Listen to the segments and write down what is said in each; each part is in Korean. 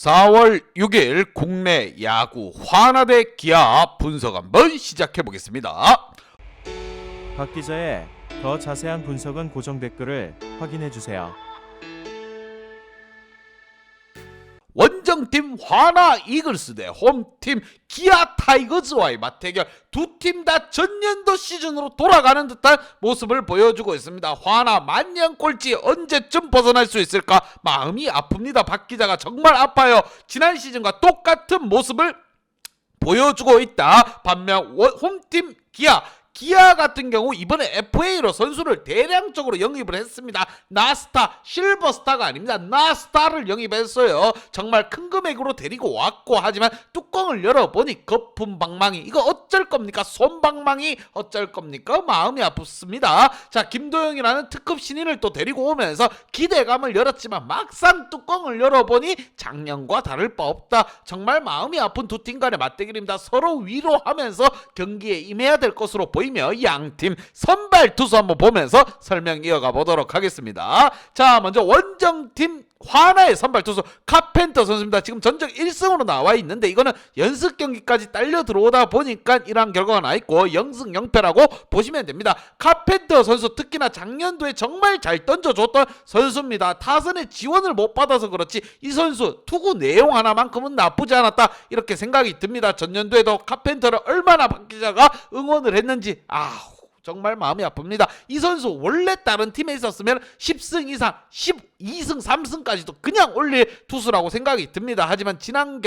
4월 6일 국내 야구 화나 대 기아 분석 한번 시작해 보겠습니다. 박 기자의 더 자세한 분석은 고정 댓글을 확인해 주세요. 원정팀 화나 이글스 대 홈팀 기아 타이거즈와의 맞대결, 두 팀 다 전년도 시즌으로 돌아가는 듯한 모습을 보여주고 있습니다. 화나 만년 꼴찌 언제쯤 벗어날 수 있을까 마음이 아픕니다. 박 기자가 정말 아파요. 지난 시즌과 똑같은 모습을 보여주고 있다. 반면 홈팀 기아 같은 경우 이번에 FA로 선수를 대량적으로 영입을 했습니다. 나스타, 실버스타가 아닙니다. 나스타를 영입했어요. 정말 큰 금액으로 데리고 왔고, 하지만 뚜껑을 열어보니 거품방망이, 이거 어쩔 겁니까? 솜방망이 어쩔 겁니까? 마음이 아프습니다. 자, 김도영이라는 특급 신인을 또 데리고 오면서 기대감을 열었지만 막상 뚜껑을 열어보니 작년과 다를 바 없다. 정말 마음이 아픈 두 팀 간의 맞대결입니다. 서로 위로하면서 경기에 임해야 될 것으로 보입니다. 양팀 선발 투수 한번 보면서 설명 이어가 보도록 하겠습니다. 자, 먼저 원정팀 화나의 선발 투수 카펜터 선수입니다. 지금 전적 1승으로 나와 있는데 이거는 연습 경기까지 딸려 들어오다 보니까 이러한 결과가 나 있고 0승 0패라고 보시면 됩니다. 카펜터 선수 특히나 작년도에 정말 잘 던져줬던 선수입니다. 타선의 지원을 못 받아서 그렇지 이 선수 투구 내용 하나만큼은 나쁘지 않았다, 이렇게 생각이 듭니다. 전년도에도 카펜터를 얼마나 박 기자가 응원을 했는지 정말 마음이 아픕니다. 이 선수 원래 다른 팀에 있었으면 10승 이상 12승 3승까지도 그냥 올릴 투수라고 생각이 듭니다. 하지만 지난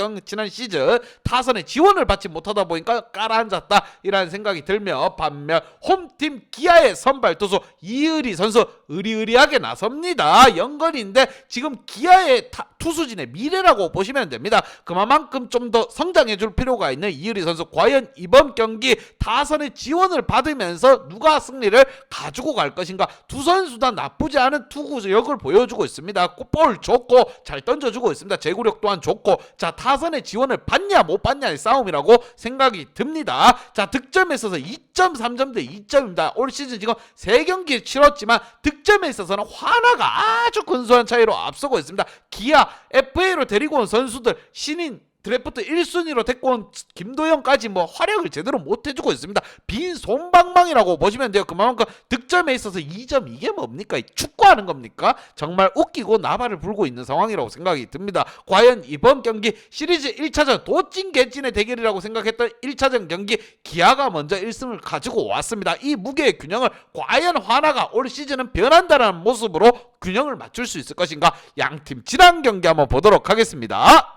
시즌 타선의 지원을 받지 못하다 보니까 깔아앉았다, 이라는 생각이 들며, 반면 홈팀 기아의 선발 투수 이의리 선수 의리의리하게 나섭니다. 연건인데 지금 기아의 투수진의 미래라고 보시면 됩니다. 그만큼 좀 더 성장해줄 필요가 있는 이의리 선수, 과연 이번 경기 타선의 지원을 받으면서 누가 승리를 가지고 갈 것인가. 두 선수 다 나쁘지 않은 투구력을 보여주고 있습니다. 볼 좋고 잘 던져주고 있습니다. 제구력 또한 좋고, 자, 타선의 지원을 받냐 못 받냐의 싸움이라고 생각이 듭니다. 자, 득점에 있어서 2.3점 대 2점입니다. 올 시즌 지금 3경기 치렀지만 득점에 있어서는 화나가 아주 근소한 차이로 앞서고 있습니다. 기아 FA로 데리고 온 선수들, 신인 드래프트 1순위로 데리고 온 김도영까지 활약을 제대로 못해주고 있습니다. 빈 솜방망이라고 보시면 돼요. 그만큼 득점에 있어서 2점, 이게 뭡니까? 축구하는 겁니까? 정말 웃기고 나발을 불고 있는 상황이라고 생각이 듭니다. 과연 이번 경기 시리즈 1차전 도찐개찐의 대결이라고 생각했던 1차전 경기 기아가 먼저 1승을 가지고 왔습니다. 이 무게의 균형을 과연 화나가 올 시즌은 변한다는 모습으로 균형을 맞출 수 있을 것인가? 양팀 지난 경기 한번 보도록 하겠습니다.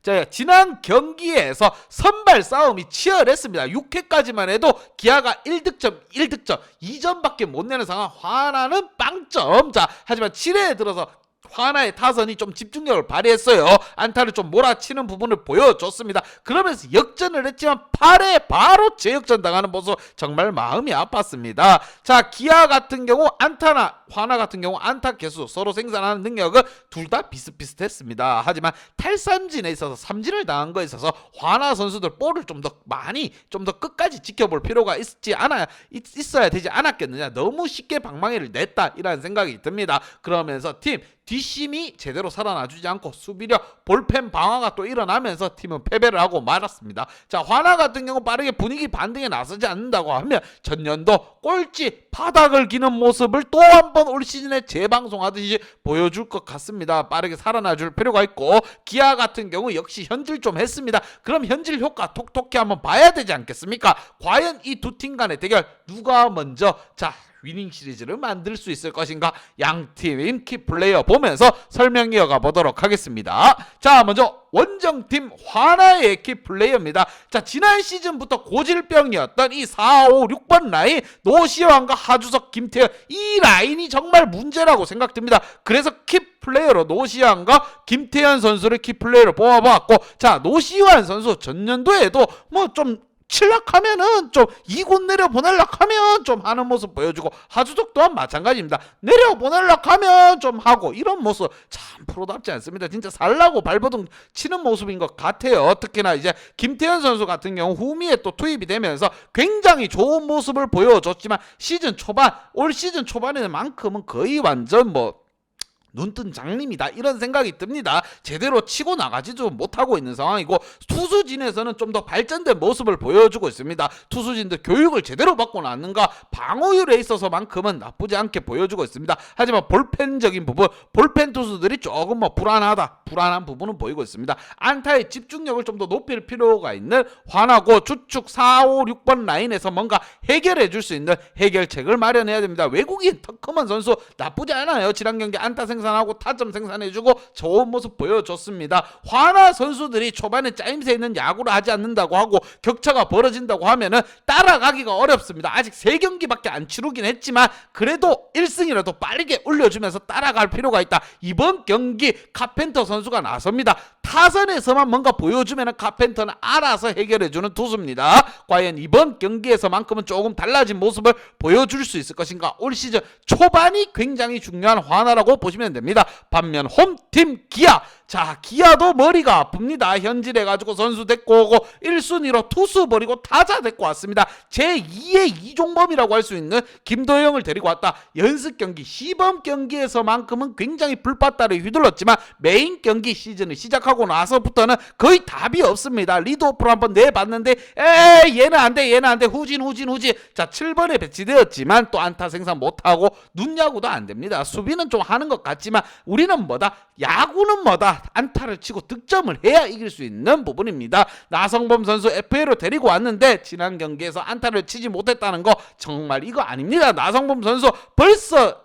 자, 지난 경기에서 선발 싸움이 치열했습니다. 6회까지만 해도 기아가 1득점 2점밖에 못 내는 상황, 화나는 빵점. 자, 하지만 7회에 들어서 화나의 타선이 좀 집중력을 발휘했어요. 안타를 좀 몰아치는 부분을 보여줬습니다. 그러면서 역전을 했지만 8회 바로 재역전 당하는 모습, 정말 마음이 아팠습니다. 자, 기아 같은 경우 안타나 화나 같은 경우 안타 개수, 서로 생산하는 능력은 둘 다 비슷비슷했습니다. 하지만 탈삼진에 있어서 삼진을 당한 거에 있어서 화나 선수들 볼을 좀 더 많이, 좀 더 끝까지 지켜볼 필요가 있어야 되지 않았겠느냐. 너무 쉽게 방망이를 냈다, 이라는 생각이 듭니다. 그러면서 팀 뒷심이 제대로 살아나주지 않고 수비력, 볼펜 방어가 또 일어나면서 팀은 패배를 하고 말았습니다. 자, 화나 같은 경우 빠르게 분위기 반등에 나서지 않는다고 하면 전년도 꼴찌 바닥을 기는 모습을 또 한 번 올 시즌에 재방송하듯이 보여줄 것 같습니다. 빠르게 살아나줄 필요가 있고, 기아 같은 경우 역시 현질 좀 했습니다. 그럼 현질 효과 톡톡히 한번 봐야 되지 않겠습니까? 과연 이 두 팀 간의 대결 누가 먼저 위닝 시리즈를 만들 수 있을 것인가? 양팀 키플레이어 보면서 설명 이어가 보도록 하겠습니다. 자, 먼저 원정팀 화나의 키플레이어입니다. 자, 지난 시즌부터 고질병이었던 이 4, 5, 6번 라인, 노시환과 하주석, 김태현, 이 라인이 정말 문제라고 생각됩니다. 그래서 키플레이어로 노시환과 김태현 선수를 키플레이어로 뽑아봤고, 자, 노시환 선수 전년도에도 좀 칠락하면은 좀 2군 내려보낼락 하면 좀 하는 모습 보여주고, 하주석 또한 마찬가지입니다. 내려보낼락 하면 좀 하고, 이런 모습 참 프로답지 않습니다. 진짜 살라고 발버둥 치는 모습인 것 같아요. 특히나 이제 김태현 선수 같은 경우 후미에 또 투입이 되면서 굉장히 좋은 모습을 보여줬지만, 시즌 초반, 올 시즌 초반에만큼은 거의 완전 눈뜬 장님이다 이런 생각이 듭니다. 제대로 치고 나가지도 못하고 있는 상황이고, 투수진에서는 좀 더 발전된 모습을 보여주고 있습니다. 투수진들 교육을 제대로 받고 났는가, 방어율에 있어서만큼은 나쁘지 않게 보여주고 있습니다. 하지만 볼펜적인 부분, 볼펜 투수들이 조금 불안한 부분은 보이고 있습니다. 안타의 집중력을 좀 더 높일 필요가 있는 화나고, 주축 4, 5, 6번 라인에서 뭔가 해결해 줄 수 있는 해결책을 마련해야 됩니다. 외국인 터커먼 선수 나쁘지 않아요. 지난 경기 안타 생산하고 타점 생산해주고 좋은 모습 보여줬습니다. 화나 선수들이 초반에 짜임새 있는 야구를 하지 않는다고 하고 격차가 벌어진다고 하면은 따라가기가 어렵습니다. 아직 3경기밖에 안 치르긴 했지만 그래도 1승이라도 빠르게 올려주면서 따라갈 필요가 있다. 이번 경기 카펜터 선수가 나섭니다. 타선에서만 뭔가 보여주면은 카펜터는 알아서 해결해주는 투수입니다. 과연 이번 경기에서만큼은 조금 달라진 모습을 보여줄 수 있을 것인가. 올 시즌 초반이 굉장히 중요한 화나라고 보시면 됩니다. 반면 홈팀 기아, 자 기아도 머리가 아픕니다. 현질해가지고 선수 데리고 오고 1순위로 투수 버리고 타자 데리고 왔습니다. 제2의 이종범이라고 할 수 있는 김도영을 데리고 왔다. 연습 경기, 시범 경기에서만큼은 굉장히 불바다를 휘둘렀지만 메인 경기 시즌을 시작하고 나서부터는 거의 답이 없습니다. 리드오프로 한번 내봤는데 얘는 안돼 후진. 자 7번에 배치되었지만 또 안타 생산 못하고 눈야구도 안됩니다. 수비는 좀 하는 것 같지만 우리는 야구는 안타를 치고 득점을 해야 이길 수 있는 부분입니다. 나성범 선수 FA로 데리고 왔는데 지난 경기에서 안타를 치지 못했다는 거 정말 이거 아닙니다. 나성범 선수 벌써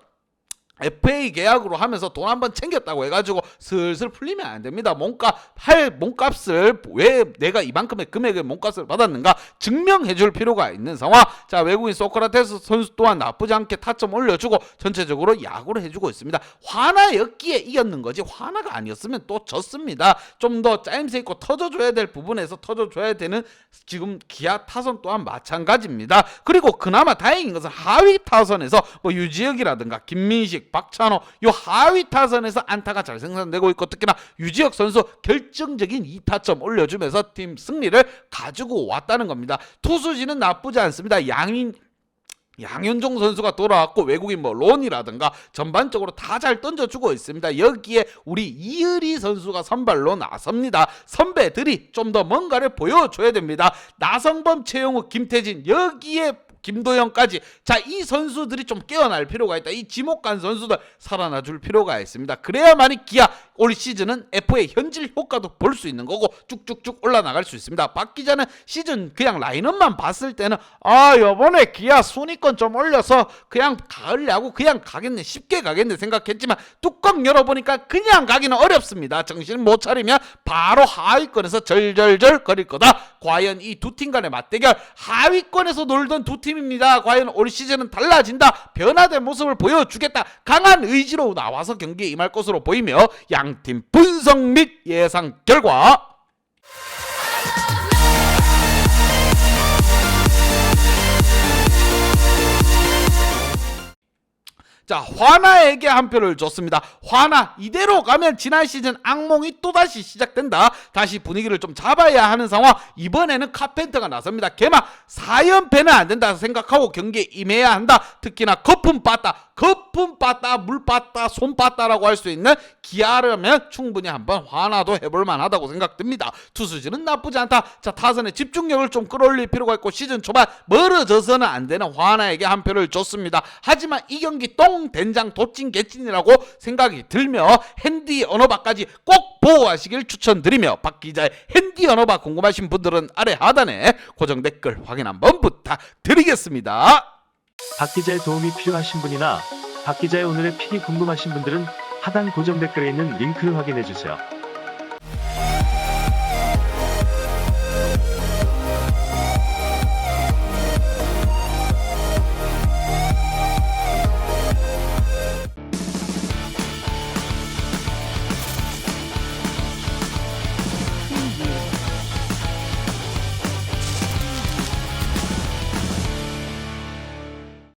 FA 계약으로 하면서 돈 한번 챙겼다고 해가지고 슬슬 풀리면 안 됩니다. 몸값을 왜 내가 이만큼의 금액의 몸값을 받았는가 증명해줄 필요가 있는 상황. 자 외국인 소크라테스 선수 또한 나쁘지 않게 타점 올려주고 전체적으로 야구를 해주고 있습니다. 화나였기에 이겼는 거지 화나가 아니었으면 또 졌습니다. 좀 더 짜임새 있고 터져줘야 될 부분에서 터져줘야 되는 지금 기아 타선 또한 마찬가지입니다. 그리고 그나마 다행인 것은 하위 타선에서 유지혁이라든가 김민식, 박찬호 요 하위 타선에서 안타가 잘 생산되고 있고, 특히나 유지혁 선수 결정적인 2타점 올려주면서 팀 승리를 가지고 왔다는 겁니다. 투수진은 나쁘지 않습니다. 양현종 선수가 돌아왔고 외국인 론이라든가 전반적으로 다 잘 던져주고 있습니다. 여기에 우리 이의리 선수가 선발로 나섭니다. 선배들이 좀 더 뭔가를 보여줘야 됩니다. 나성범, 최용욱, 김태진, 여기에 김도영까지, 자 이 선수들이 좀 깨어날 필요가 있다. 이 지목간 선수들 살아나줄 필요가 있습니다. 그래야만이 기아 올 시즌은 FA 현질 효과도 볼 수 있는 거고 쭉쭉쭉 올라나갈 수 있습니다. 박 기자는 시즌 그냥 라인업만 봤을 때는 요번에 기아 순위권 좀 올려서 그냥 가을 야구 그냥 가겠네, 쉽게 가겠네 생각했지만 뚜껑 열어보니까 그냥 가기는 어렵습니다. 정신 못 차리면 바로 하위권에서 절절절 거릴 거다. 과연 이 두 팀 간의 맞대결, 하위권에서 놀던 두 팀입니다. 과연 올 시즌은 달라진다, 변화된 모습을 보여주겠다, 강한 의지로 나와서 경기에 임할 것으로 보이며 양팀 분석 및 예상 결과. 자 화나에게 한 표를 줬습니다. 화나 이대로 가면 지난 시즌 악몽이 또다시 시작된다. 다시 분위기를 좀 잡아야 하는 상황. 이번에는 카펜터가 나섭니다. 개막 4연패는 안 된다 생각하고 경기에 임해야 한다. 특히나 거품 빠따 물 빠따 손 빠따라고 할 수 있는 기아라면 충분히 한번 화나도 해볼 만하다고 생각됩니다. 투수진은 나쁘지 않다. 자 타선의 집중력을 좀 끌어올릴 필요가 있고 시즌 초반 멀어져서는 안 되는 화나에게 한 표를 줬습니다. 하지만 이 경기 된장 도찐 개찐이라고 생각이 들며 핸디 언어바까지 꼭 보호하시길 추천드리며 박 기자의 핸디 언어바 궁금하신 분들은 아래 하단에 고정 댓글 확인 한번 부탁드리겠습니다. 박 기자의 도움이 필요하신 분이나 박 기자의 오늘의 픽이 궁금하신 분들은 하단 고정 댓글에 있는 링크를 확인해 주세요.